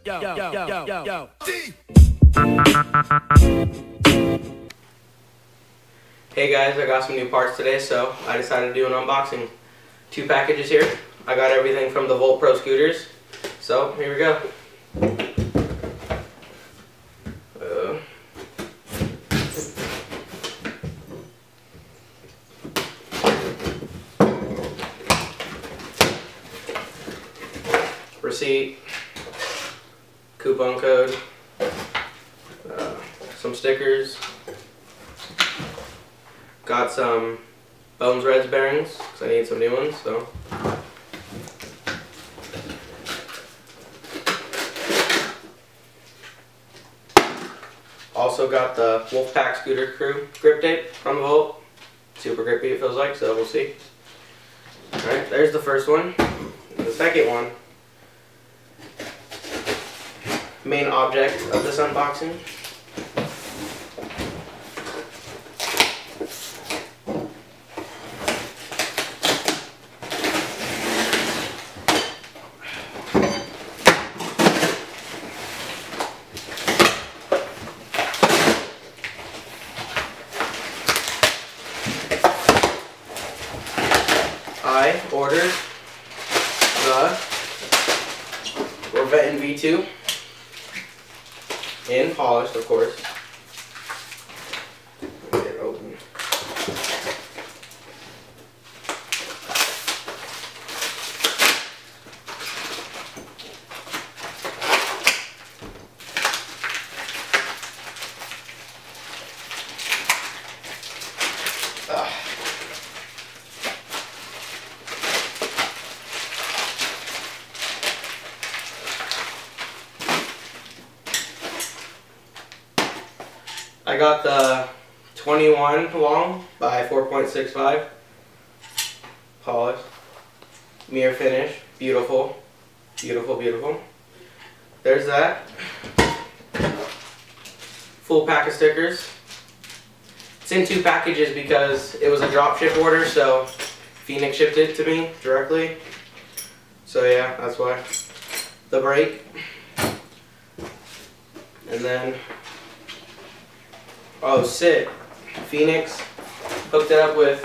Hey guys, I got some new parts today, so I decided to do an unboxing. 2 packages here. I got everything from the Volt Pro scooters. So, here we go. Receipt, coupon code, some stickers, got some Bones Reds bearings because I need some new ones. So also got the Wolfpack Scooter Crew grip tape from the Volt. Super grippy it feels like, so we'll see. Alright, there's the first one. And the second one, main object of this unboxing. I ordered the Reventon V2 in polished, of course. Get it open. I got the 21 long by 4.65 polished, mirror finish, beautiful, beautiful, beautiful. There's that. Full pack of stickers. It's in 2 packages because it was a drop ship order, so Phoenix shipped it to me directly. So yeah, that's why. The brake. And then, oh sick, Phoenix hooked it up with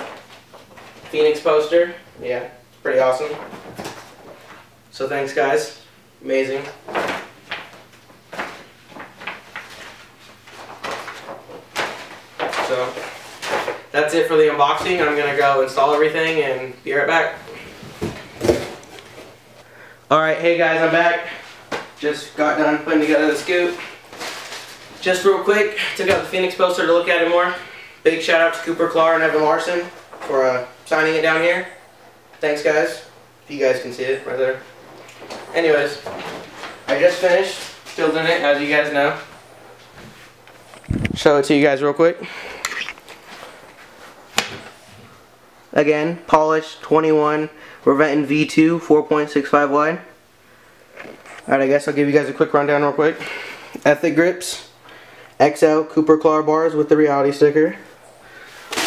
Phoenix poster. Yeah, pretty awesome. So thanks guys, amazing. So that's it for the unboxing. I'm gonna go install everything and be right back. Alright, hey guys, I'm back. Just got done putting together the scoop. Just real quick, took out the Phoenix poster to look at it more. Big shout out to Cooper Clark and Evan Larson for signing it down here. Thanks guys. You guys can see it right there. Anyways, I just finished building it, as you guys know. Show it to you guys real quick. Again, polished 21 Reventon V2 4.65 wide. Alright, I guess I'll give you guys a quick rundown real quick. Ethic grips. XL Cooper Clark bars with the reality sticker.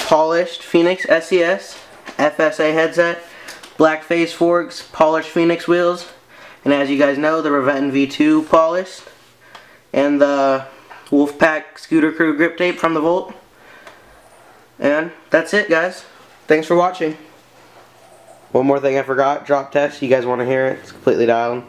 Polished Phoenix SES FSA headset. Black face forks. Polished Phoenix wheels. And as you guys know, the Reventon V2 polished. And the Wolfpack Scooter Crew grip tape from the Volt. And that's it guys. Thanks for watching. One more thing I forgot. Drop test. You guys want to hear it? It's completely dialed.